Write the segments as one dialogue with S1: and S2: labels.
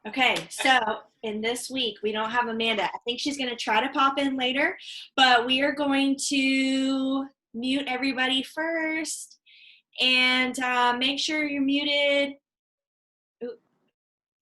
S1: Okay, so in this week, we don't have Amanda. I think she's going to try to pop in later, but we are going to mute everybody first and make sure you're muted.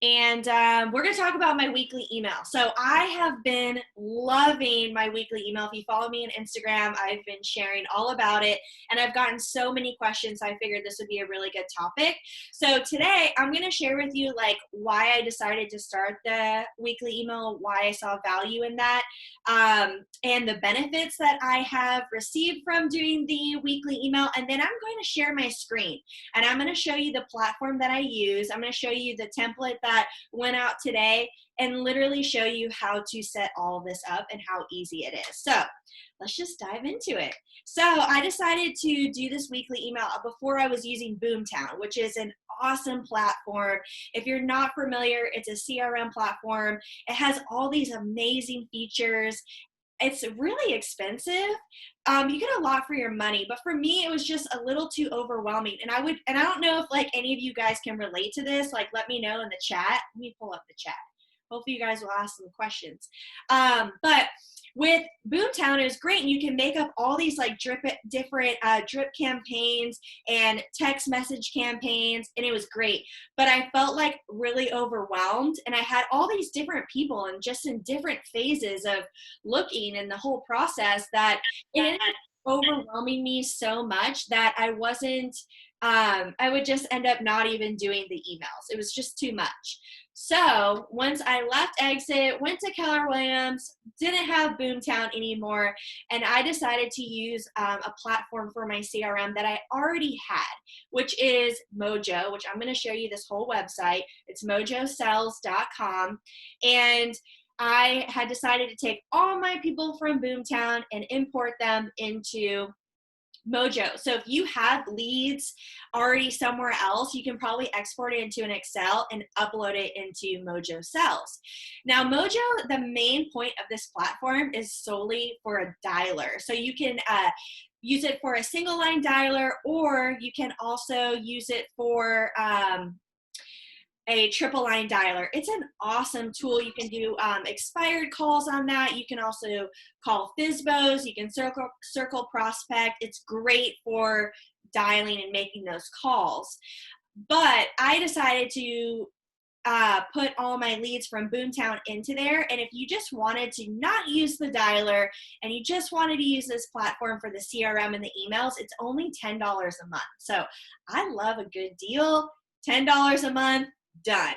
S1: And we're going to talk about my weekly email. So I have been loving my weekly email. If you follow me on Instagram, I've been sharing all about it, and I've gotten so many questions. So I figured this would be a really good topic. So today I'm going to share with you like why I decided to start the weekly email, why I saw value in that, and the benefits that I have received from doing the weekly email. And then I'm going to share my screen, and I'm going to show you the platform that I use. I'm going to show you the template that went out today and literally show you how to set all of this up and how easy it is. So let's just dive into it. So I decided to do this weekly email before I was using Boomtown, which is an awesome platform. If you're not familiar, it's a CRM platform. It has all these amazing features. It's really expensive. You get a lot for your money, but for me, it was just a little too overwhelming. And I don't know if like any of you guys can relate to this. Like, let me know in the chat. Let me pull up the chat. Hopefully you guys will ask some questions. But with Boomtown, it was great. And you can make up all these like different drip campaigns and text message campaigns, and it was great. But I felt like really overwhelmed, and I had all these different people and just in different phases of looking and the whole process that it ended up overwhelming me so much that I would just end up not even doing the emails. It was just too much. So once I left Exit, went to Keller Williams, didn't have Boomtown anymore, and I decided to use a platform for my CRM that I already had, which is Mojo, which I'm going to show you this whole website. It's mojosells.com. And I had decided to take all my people from Boomtown and import them into Mojo. So if you have leads already somewhere else, you can probably export it into an Excel and upload it into Mojo Cells. Now, Mojo, the main point of this platform is solely for a dialer. So you can use it for a single line dialer, or you can also use it for a triple line dialer. It's an awesome tool. You can do expired calls on that. You can also call FSBOs. You can circle prospect. It's great for dialing and making those calls. But I decided to put all my leads from Boomtown into there. And if you just wanted to not use the dialer and you just wanted to use this platform for the CRM and the emails, it's only $10 a month. So I love a good deal. $10 a month. Done.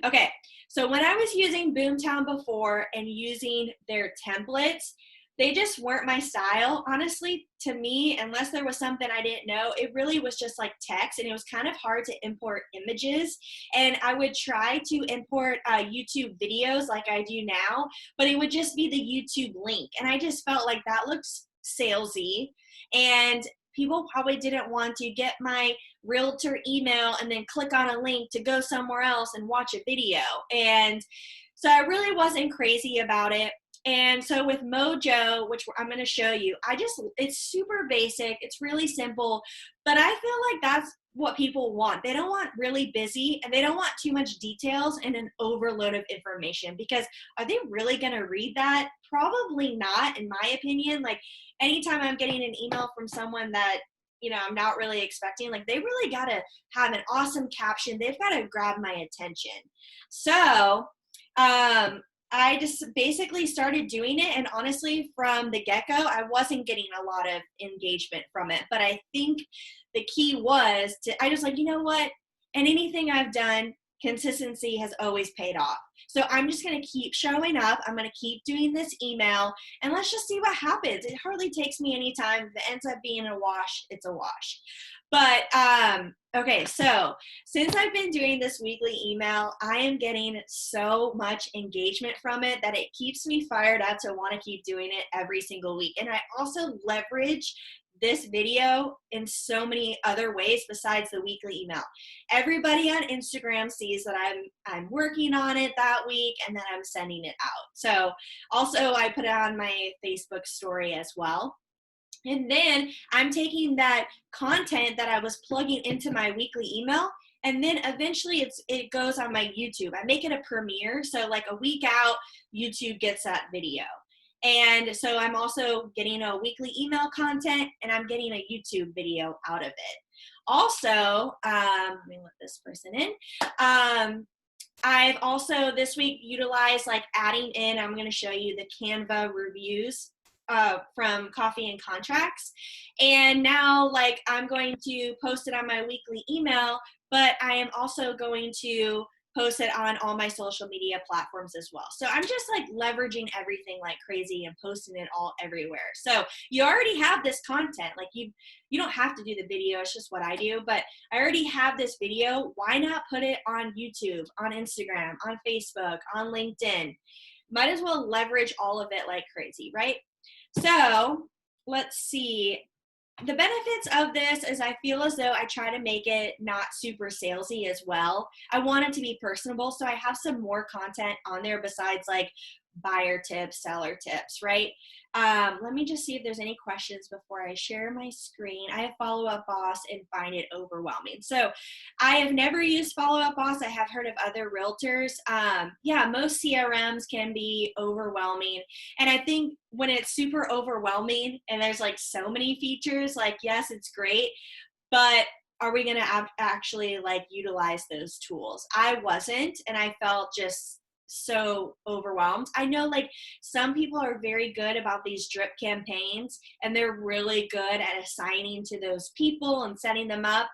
S1: Okay, so when I was using Boomtown before and using their templates, they just weren't my style. Honestly, to me, unless there was something I didn't know, it really was just like text, and it was kind of hard to import images. And I would try to import YouTube videos like I do now, but it would just be the YouTube link. And I just felt like that looks salesy, and people probably didn't want to get my realtor email and then click on a link to go somewhere else and watch a video. And so I really wasn't crazy about it. And so with Mojo, which I'm going to show you, it's super basic. It's really simple, but I feel like that's what people want. They don't want really busy, and they don't want too much details and an overload of information, because are they really going to read that? Probably not, in my opinion. Like, anytime I'm getting an email from someone that, I'm not really expecting, like, they really got to have an awesome caption. They've got to grab my attention. So, I just basically started doing it, and honestly, from the get-go, I wasn't getting a lot of engagement from it, but I think the key was I just like, you know what, and anything I've done, consistency has always paid off. So I'm just going to keep showing up. I'm going to keep doing this email, and let's just see what happens. It hardly takes me any time. If it ends up being a wash, it's a wash. But okay, so since I've been doing this weekly email, I am getting so much engagement from it that it keeps me fired up to want to keep doing it every single week. And I also leverage this video in so many other ways besides the weekly email. Everybody on Instagram sees that I'm working on it that week, and then I'm sending it out. So also I put it on my Facebook story as well. And then I'm taking that content that I was plugging into my weekly email, And then eventually it goes on my YouTube. I make it a premiere. So like a week out, YouTube gets that video. And so I'm also getting a weekly email content, and I'm getting a YouTube video out of it. Also, let me let this person in. I've also this week utilized like adding in, I'm going to show you the Canva reviews from Coffee and Contracts. And now like I'm going to post it on my weekly email, but I am also going to post it on all my social media platforms as well. So I'm just like leveraging everything like crazy and posting it all everywhere. So you already have this content. Like you don't have to do the video. It's just what I do. But I already have this video. Why not put it on YouTube, on Instagram, on Facebook, on LinkedIn? Might as well leverage all of it like crazy, right? So let's see. The benefits of this is I feel as though I try to make it not super salesy as well. I want it to be personable, so I have some more content on there besides like buyer tips, seller tips, right? Let me just see if there's any questions before I share my screen. I have Follow Up Boss and find it overwhelming. So I have never used Follow Up Boss. I have heard of other realtors. Yeah, most CRMs can be overwhelming. And I think when it's super overwhelming and there's like so many features, like, yes, it's great, but are we going to actually like utilize those tools? I wasn't, and I felt just so overwhelmed. I know like some people are very good about these drip campaigns and they're really good at assigning to those people and setting them up,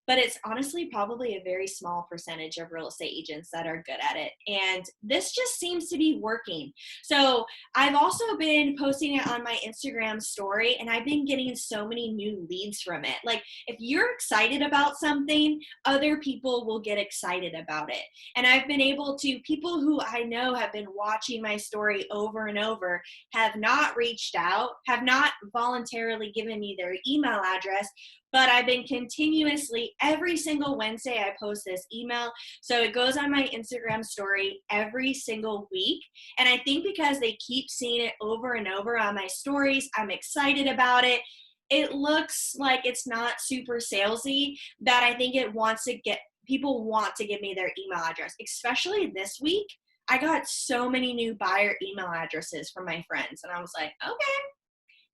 S1: but it's honestly probably a very small percentage of real estate agents that are good at it. And this just seems to be working. So I've also been posting it on my Instagram story, and I've been getting so many new leads from it. Like if you're excited about something, other people will get excited about it. And I've been able to, people who I know have been watching my story over and over have not reached out, have not voluntarily given me their email address, but I've been continuously, every single Wednesday, I post this email. So it goes on my Instagram story every single week. And I think because they keep seeing it over and over on my stories, I'm excited about it. It looks like it's not super salesy, that I think it wants to get, people want to give me their email address, especially this week. I got so many new buyer email addresses from my friends. And I was like, okay,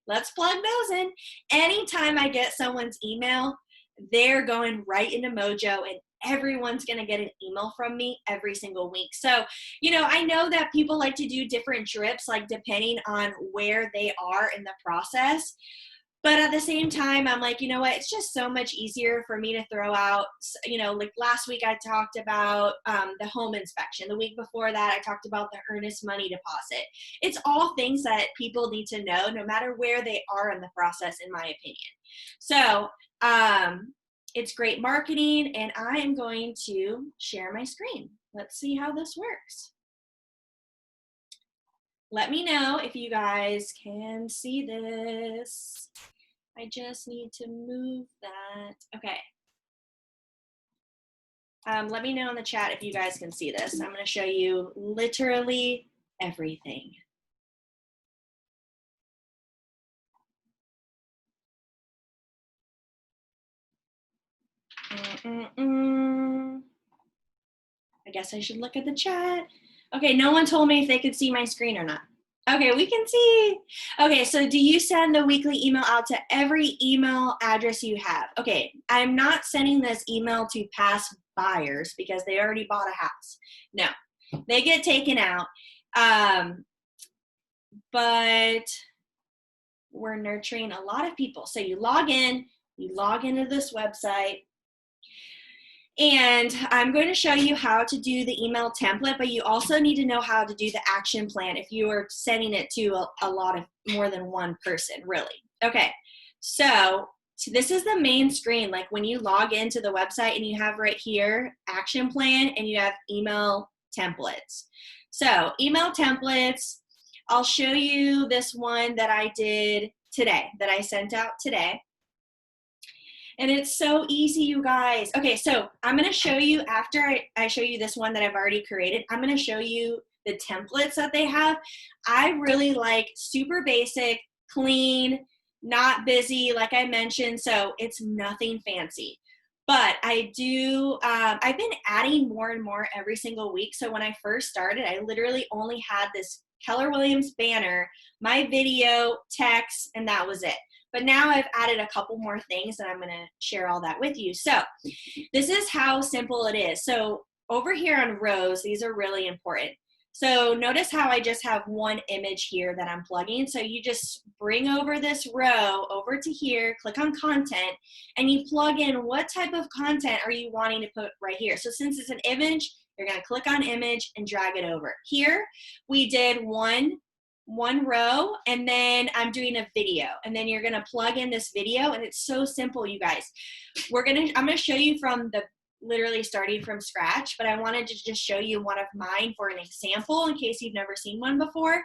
S1: let's plug those in. Anytime I get someone's email, they're going right into Mojo, and everyone's going to get an email from me every single week. So, you know, I know that people like to do different drips, like depending on where they are in the process. But at the same time, I'm like, you know what, it's just so much easier for me to throw out, you know, like last week I talked about the home inspection. The week before that, I talked about the earnest money deposit. It's all things that people need to know no matter where they are in the process, in my opinion. So it's great marketing, and I am going to share my screen. Let's see how this works. Let me know if you guys can see this. I just need to move that. Okay. Let me know in the chat if you guys can see this. I'm going to show you literally everything. I guess I should look at the chat. Okay, no one told me if they could see my screen or not. Okay, we can see. Okay, so do you send the weekly email out to every email address you have? Okay, I'm not sending this email to past buyers because they already bought a house. No, they get taken out. But we're nurturing a lot of people. So you log into this website, and I'm going to show you how to do the email template, but you also need to know how to do the action plan if you are sending it to a lot of more than one person, really. Okay, so this is the main screen. Like when you log into the website and you have right here, action plan, and you have email templates. So email templates, I'll show you this one that I did today, that I sent out today. And it's so easy, you guys. Okay, so I'm going to show you, after I show you this one that I've already created, I'm going to show you the templates that they have. I really like super basic, clean, not busy, like I mentioned, so it's nothing fancy. But I do, I've been adding more and more every single week. So when I first started, I literally only had this Keller Williams banner, my video, text, and that was it. But now I've added a couple more things and I'm going to share all that with you. So this is how simple it is. So over here on rows, these are really important. So notice how I just have one image here that I'm plugging. So you just bring over this row over to here, click on content, and you plug in what type of content are you wanting to put right here. So since it's an image, you're going to click on image and drag it over. Here we did one row, and then I'm doing a video, and then you're going to plug in this video, and it's so simple, you guys. I'm going to show you from the literally starting from scratch, but I wanted to just show you one of mine for an example in case you've never seen one before.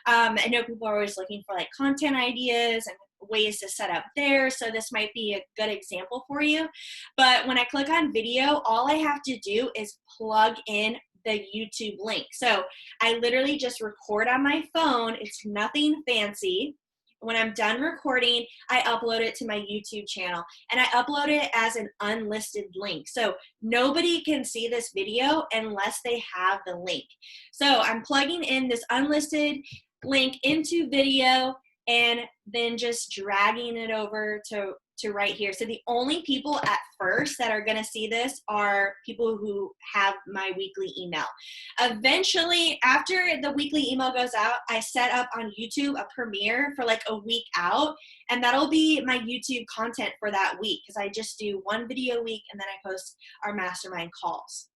S1: I know people are always looking for like content ideas and ways to set up there, so this might be a good example for you. But when I click on video, all I have to do is plug in the YouTube link. So I literally just record on my phone. It's nothing fancy. When I'm done recording, I upload it to my YouTube channel, and I upload it as an unlisted link. So nobody can see this video unless they have the link. So I'm plugging in this unlisted link into video and then just dragging it over to right here. So the only people at first that are going to see this are people who have my weekly email. Eventually, after the weekly email goes out, I set up on YouTube a premiere for like a week out, and that'll be my YouTube content for that week because I just do one video a week and then I post our mastermind calls.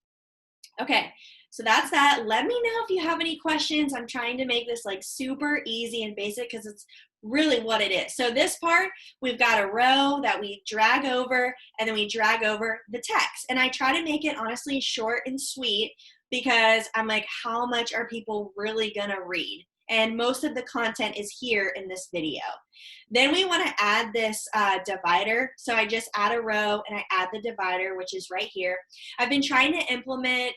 S1: Okay, so that's that. Let me know if you have any questions. I'm trying to make this like super easy and basic because it's really what it is. So this part, we've got a row that we drag over, and then we drag over the text. And I try to make it honestly short and sweet because I'm like, how much are people really gonna read? And most of the content is here in this video. Then we want to add this divider. So I just add a row and I add the divider, which is right here. I've been trying to implement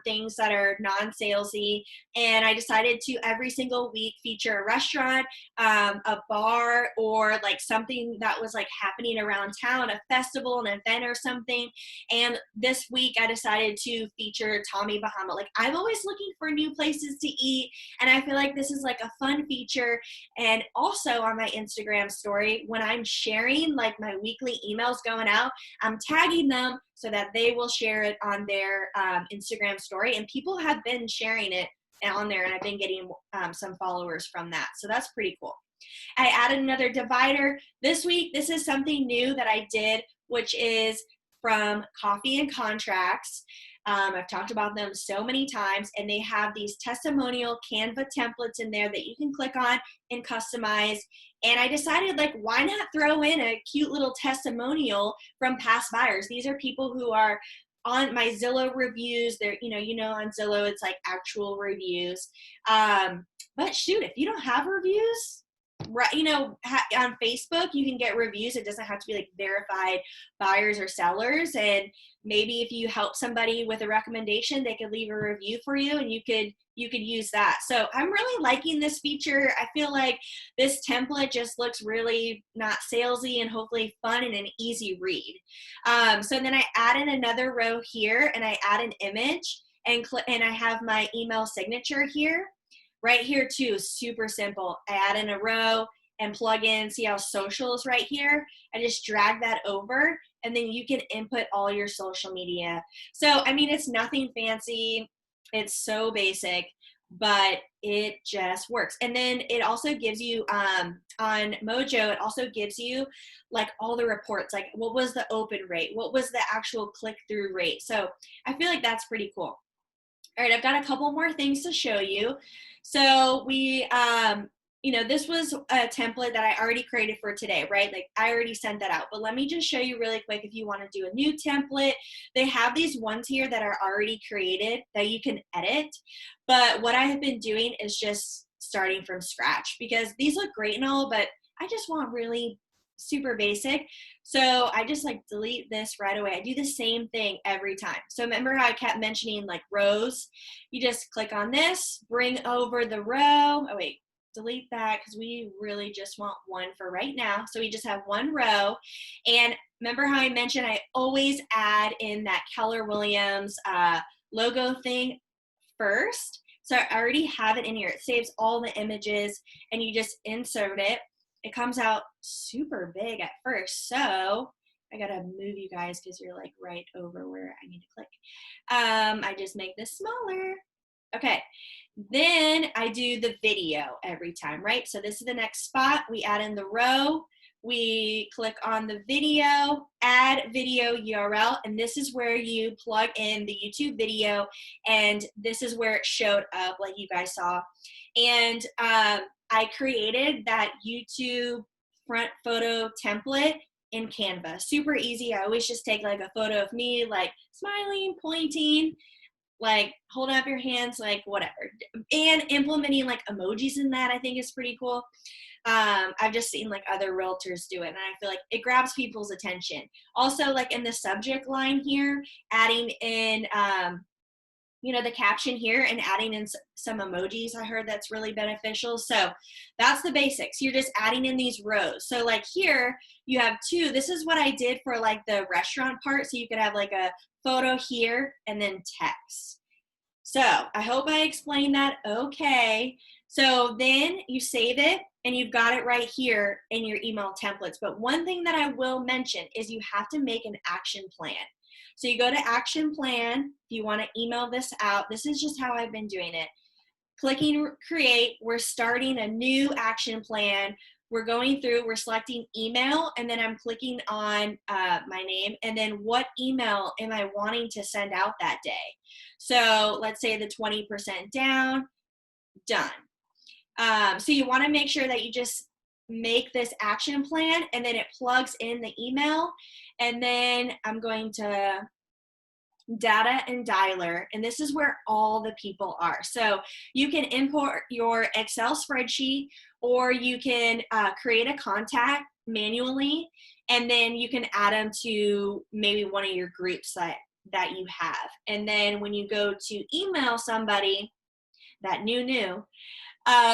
S1: things that are non-salesy, and I decided to every single week feature a restaurant, a bar, or like something that was like happening around town, a festival, an event or something. And this week I decided to feature Tommy Bahama. Like I'm always looking for new places to eat, and I feel like this is like a fun feature. And also on my Instagram story, when I'm sharing like my weekly emails going out, I'm tagging them so that they will share it on their Instagram story. And people have been sharing it on there, and I've been getting some followers from that. So that's pretty cool. I added another divider this week. This is something new that I did, which is from Coffee and Contracts. I've talked about them so many times, and they have these testimonial Canva templates in there that you can click on and customize. And I decided, like, why not throw in a cute little testimonial from past buyers? These are people who are on my Zillow reviews. They're, on Zillow, it's like actual reviews. But shoot, if you don't have reviews, right, on Facebook, you can get reviews. It doesn't have to be like verified buyers or sellers. And maybe if you help somebody with a recommendation, they could leave a review for you, and you could use that. So I'm really liking this feature. I feel like this template just looks really not salesy and hopefully fun and an easy read. So then I add in another row here, and I add an image, and I have my email signature here. Right here too, super simple. I add in a row and plug in, see how social is right here? I just drag that over, and then you can input all your social media. So, I mean, it's nothing fancy. It's so basic, but it just works. And then it also gives you, on Mojo, it also gives you like all the reports, like what was the open rate? What was the actual click-through rate? So I feel like that's pretty cool. All right, I've got a couple more things to show you. So we, this was a template that I already created for today, right? Like I already sent that out, but let me just show you really quick if you want to do a new template. They have these ones here that are already created that you can edit. But what I have been doing is just starting from scratch because these look great and all, but I just want really super basic. So I just like delete this right away. I do the same thing every time. So remember how I kept mentioning like rows? You just click on this, bring over the row. Oh wait, delete that because we really just want one for right now. So we just have one row. And remember how I mentioned I always add in that Keller Williams logo thing first. So I already have it in here. It saves all the images and you just insert it. It comes out super big at first. So I gotta move you guys because you're like right over where I need to click. I just make this smaller. Okay, then I do the video every time, right? So this is the next spot. We add in the row. We click on the video, add video URL, and this is where you plug in the YouTube video, and this is where it showed up like you guys saw. And I created that YouTube front photo template in Canva. Super easy. I always just take like a photo of me like smiling, pointing, like holding up your hands, like whatever. And implementing like emojis in that I think is pretty cool. I've just seen like other realtors do it and I feel like it grabs people's attention. Also like in the subject line here, adding in, you know, the caption here and adding in some emojis. I heard that's really beneficial. So that's the basics. You're just adding in these rows. So like here you have two. This is what I did for like the restaurant part. So you could have like a photo here and then text. So I hope I explained that okay. So then you save it and you've got it right here in your email templates. But one thing that I will mention is you have to make an action plan. So you go to action plan, if you want to email this out, this is just how I've been doing it. Clicking create, we're starting a new action plan. We're going through, we're selecting email, and then I'm clicking on my name, and then what email am I wanting to send out that day? So let's say the 20% down, done. So you want to make sure that you just make this action plan and then it plugs in the email. And then I'm going to data and dialer, and this is where all the people are. So you can import your Excel spreadsheet or you can create a contact manually, and then you can add them to maybe one of your groups that you have. And then when you go to email somebody, that new,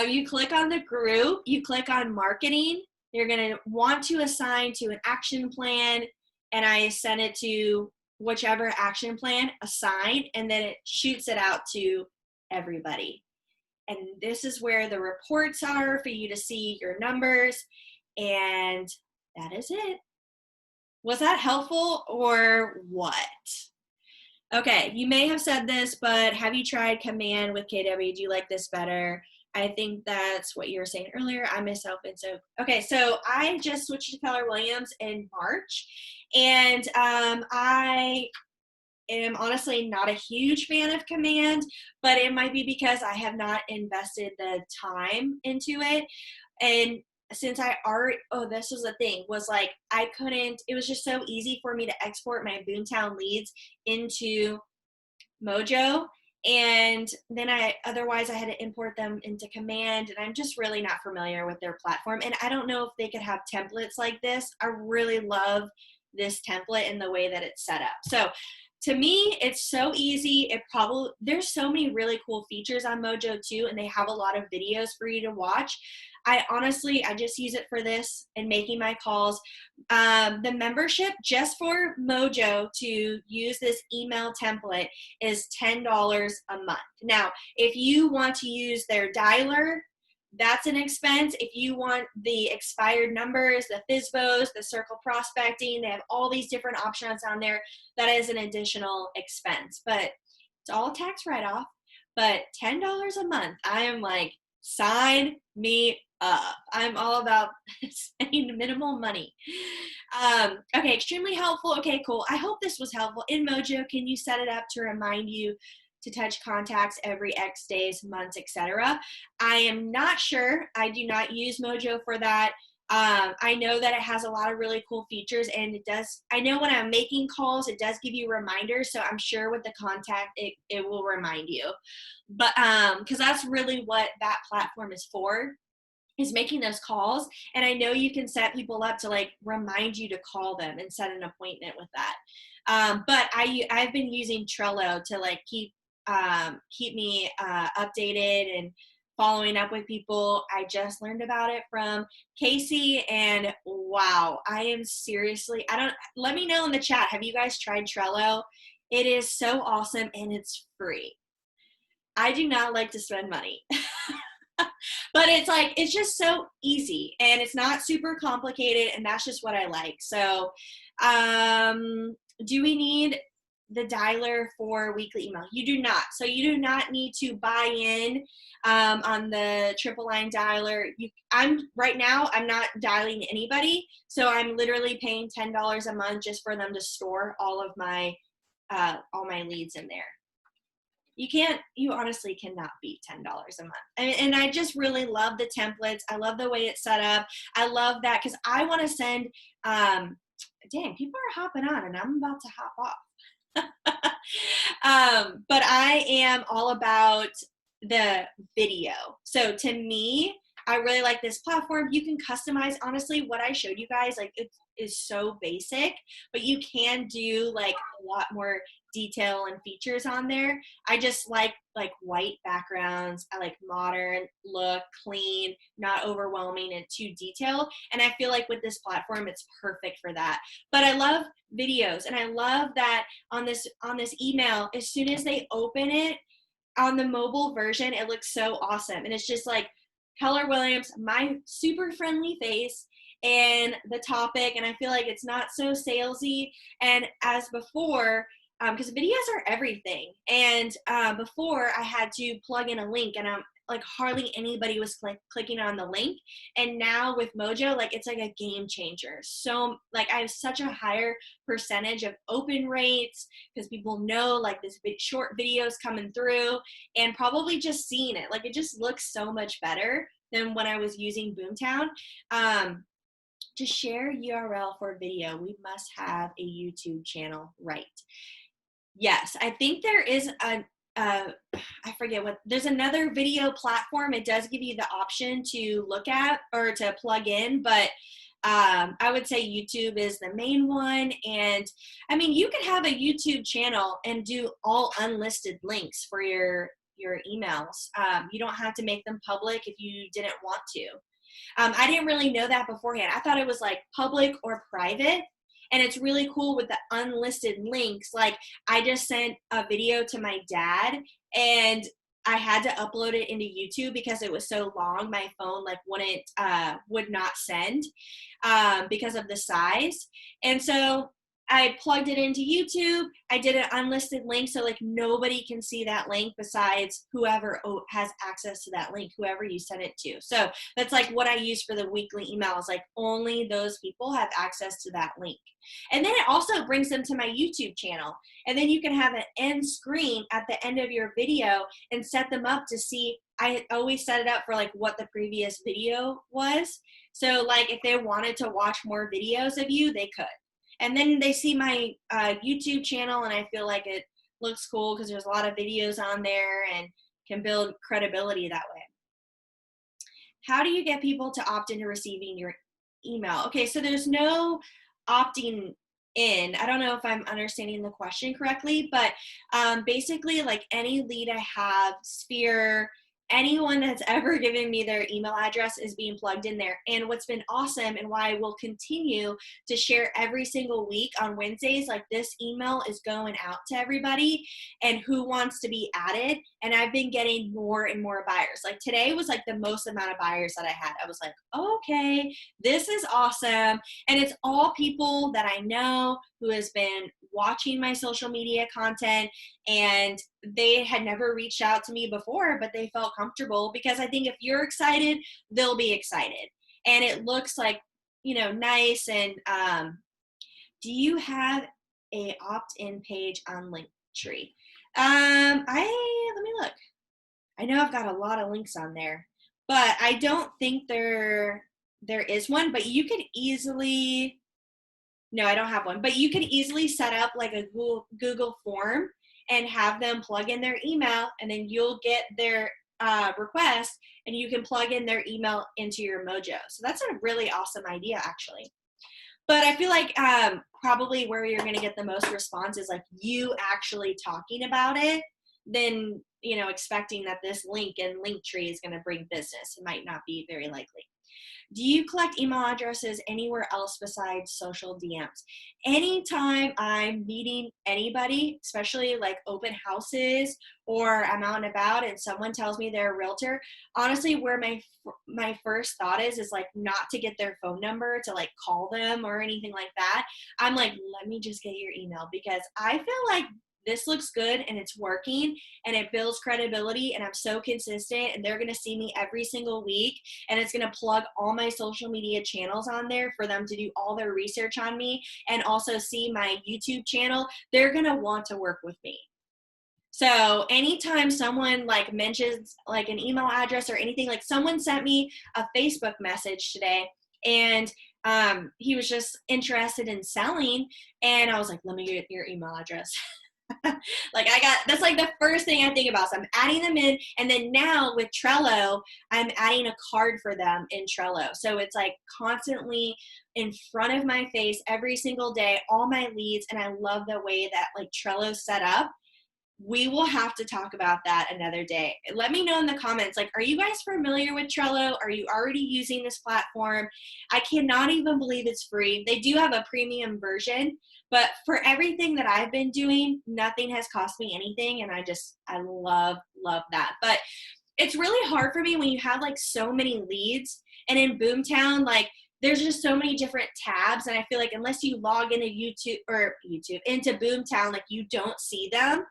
S1: you click on the group, you click on marketing, you're gonna want to assign to an action plan, and I send it to whichever action plan assigned, and then it shoots it out to everybody. And this is where the reports are for you to see your numbers, and that is it. Was that helpful or what? Okay, you may have said this, but have you tried Command with KW? Do you like this better? I think that's what you were saying earlier. I myself, and so, okay, so I just switched to Keller Williams in March, and I am honestly not a huge fan of Command, but it might be because I have not invested the time into it. And since I already, this was the thing, was like I couldn't, it was just so easy for me to export my Boomtown leads into Mojo. And then otherwise I had to import them into Command, and I'm just really not familiar with their platform. And I don't know if they could have templates like this. I really love this template and the way that it's set up. So to me, it's so easy. There's so many really cool features on Mojo too, and they have a lot of videos for you to watch. I just use it for this and making my calls. The membership just for Mojo to use this email template is $10 a month. Now, if you want to use their dialer, that's an expense. If you want the expired numbers, the FSBOs, the circle prospecting, they have all these different options on there. That is an additional expense, but it's all tax write-off. But $10 a month, I am like, sign me up. I'm all about spending minimal money. Okay, extremely helpful. Okay, cool. I hope this was helpful. In Mojo, can you set it up to remind you to touch contacts every X days, months, etc.? I am not sure. I do not use Mojo for that. I know that it has a lot of really cool features, and it does. I know when I'm making calls, it does give you reminders. So I'm sure with the contact, it will remind you. But because that's really what that platform is for, is making those calls. And I know you can set people up to like remind you to call them and set an appointment with that. But I've been using Trello to like keep me updated and following up with people. I just learned about it from Casey, and wow, I am seriously, let me know in the chat, have you guys tried Trello? It is so awesome, and it's free. I do not like to spend money. But it's like, it's just so easy, and it's not super complicated, and that's just what I like. So do we need the dialer for weekly email? You do not. So you do not need to buy in on the triple line dialer. Right now, I'm not dialing anybody. So I'm literally paying $10 a month just for them to store all my leads in there. You honestly cannot beat $10 a month. And I just really love the templates. I love the way it's set up. I love that because I want to send, dang, people are hopping on and I'm about to hop off. But I am all about the video. So to me, I really like this platform. You can customize, honestly, what I showed you guys, like it is so basic, but you can do like a lot more detail and features on there. I just like white backgrounds. I like modern look, clean, not overwhelming and too detailed. And I feel like with this platform, it's perfect for that. But I love videos, and I love that on this email, as soon as they open it on the mobile version, it looks so awesome. And it's just like Keller Williams, my super friendly face, and the topic. And I feel like it's not so salesy. And as before, because videos are everything. And before I had to plug in a link, and I'm like hardly anybody was clicking on the link. And now with Mojo, like it's like a game changer. So like I have such a higher percentage of open rates because people know like this big short videos coming through, and probably just seeing it. Like it just looks so much better than when I was using Boomtown. To share URL for video, we must have a YouTube channel, right? Yes, I think there is I forget there's another video platform. It does give you the option to look at or to plug in, but I would say YouTube is the main one. And I mean, you could have a YouTube channel and do all unlisted links for your emails. You don't have to make them public if you didn't want to. I didn't really know that beforehand. I thought it was like public or private. And it's really cool with the unlisted links. Like I just sent a video to my dad, and I had to upload it into YouTube because it was so long. My phone like would not send because of the size. And so I plugged it into YouTube. I did an unlisted link so like nobody can see that link besides whoever has access to that link, whoever you sent it to. So that's like what I use for the weekly emails. Like only those people have access to that link. And then it also brings them to my YouTube channel. And then you can have an end screen at the end of your video and set them up to see. I always set it up for like what the previous video was. So like if they wanted to watch more videos of you, they could. And then they see my YouTube channel, and I feel like it looks cool because there's a lot of videos on there and can build credibility that way. How do you get people to opt into receiving your email? Okay, so there's no opting in. I don't know if I'm understanding the question correctly, but basically like any lead I have, Sphere, anyone that's ever given me their email address is being plugged in there. And what's been awesome, and why I will continue to share every single week on Wednesdays, like this email is going out to everybody and who wants to be added. And I've been getting more and more buyers. Like today was like the most amount of buyers that I had. I was like, okay, this is awesome. And it's all people that I know who has been watching my social media content, and they had never reached out to me before, but they felt comfortable because I think if you're excited, they'll be excited. And it looks like, nice. And do you have a opt-in page on Linktree? Let me look. I know I've got a lot of links on there, but I don't think there is one, but you could easily, no, I don't have one, but you could easily set up like a Google form and have them plug in their email, and then you'll get their request, and you can plug in their email into your Mojo. So that's a really awesome idea, actually. But I feel like probably where you're going to get the most response is like you actually talking about it, then, you know, expecting that this link and link tree is going to bring business. It might not be very likely. Do you collect email addresses anywhere else besides social DMs? Anytime I'm meeting anybody, especially like open houses or I'm out and about and someone tells me they're a realtor, honestly, where my first thought is like not to get their phone number to like call them or anything like that. I'm like, let me just get your email, because I feel like this looks good and it's working and it builds credibility and I'm so consistent and they're going to see me every single week, and it's going to plug all my social media channels on there for them to do all their research on me and also see my YouTube channel. They're going to want to work with me. So anytime someone like mentions like an email address or anything, like someone sent me a Facebook message today and he was just interested in selling, and I was like, let me get your email address. Like that's like the first thing I think about. So I'm adding them in, and then now with Trello, I'm adding a card for them in Trello. So it's like constantly in front of my face every single day, all my leads. And I love the way that like Trello's set up. We will have to talk about that another day. Let me know in the comments, like, are you guys familiar with Trello? Are you already using this platform? I cannot even believe it's free. They do have a premium version, but for everything that I've been doing, nothing has cost me anything. And I love that. But it's really hard for me when you have like so many leads, and in Boomtown, like there's just so many different tabs. And I feel like unless you log into into Boomtown, like you don't see them.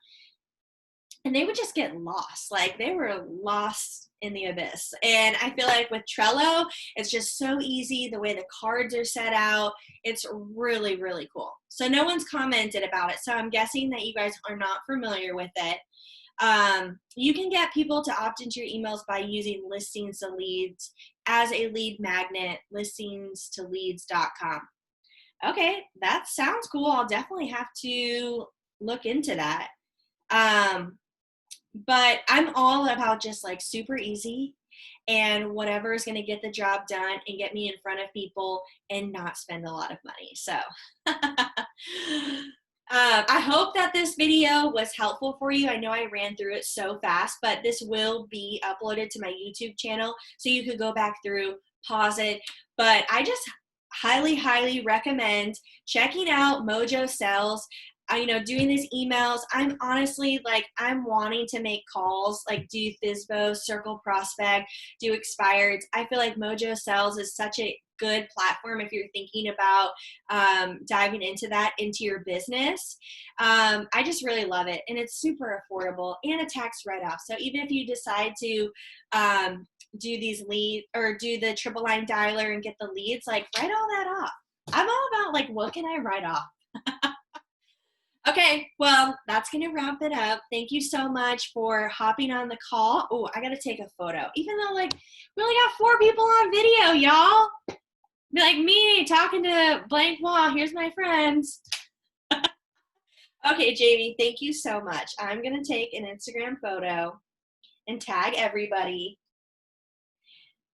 S1: And they would just get lost. Like they were lost in the abyss. And I feel like with Trello, it's just so easy. The way the cards are set out, it's really, really cool. So no one's commented about it. So I'm guessing that you guys are not familiar with it. You can get people to opt into your emails by using listings to leads as a lead magnet, listingstoleads.com. Okay, that sounds cool. I'll definitely have to look into that. But I'm all about just like super easy and whatever is going to get the job done and get me in front of people and not spend a lot of money. So I hope that this video was helpful for you. I know I ran through it so fast, but this will be uploaded to my YouTube channel, so you could go back through, pause it. But I just highly recommend checking out Mojo Sells. Doing these emails. I'm honestly like, I'm wanting to make calls, like do FSBO, Circle Prospect, do expireds. I feel like Mojo Sells is such a good platform if you're thinking about diving into your business. I just really love it, and it's super affordable and a tax write-off. So even if you decide to do these leads or do the triple line dialer and get the leads, like write all that off. I'm all about like, what can I write off? Okay, well, that's going to wrap it up. Thank you so much for hopping on the call. Oh, I got to take a photo. Even though, like, we only got 4 people on video, y'all. Be like me talking to blank wall. Here's my friends. Okay, Jamie, thank you so much. I'm going to take an Instagram photo and tag everybody.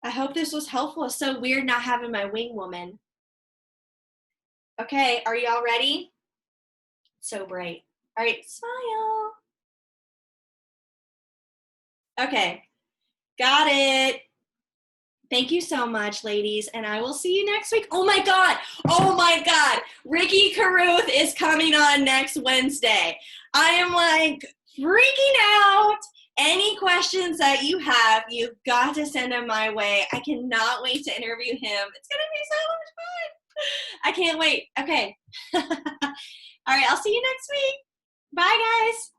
S1: I hope this was helpful. It's so weird not having my wing woman. Okay, are y'all ready? So bright. All right, smile. Okay, got it. Thank you so much, ladies, and I will see you next week. Oh my God, Ricky Carruth is coming on next Wednesday. I am like freaking out. Any questions that you have, you've got to send them my way. I cannot wait to interview him. It's gonna be so much fun. I can't wait. Okay. All right, I'll see you next week. Bye, guys.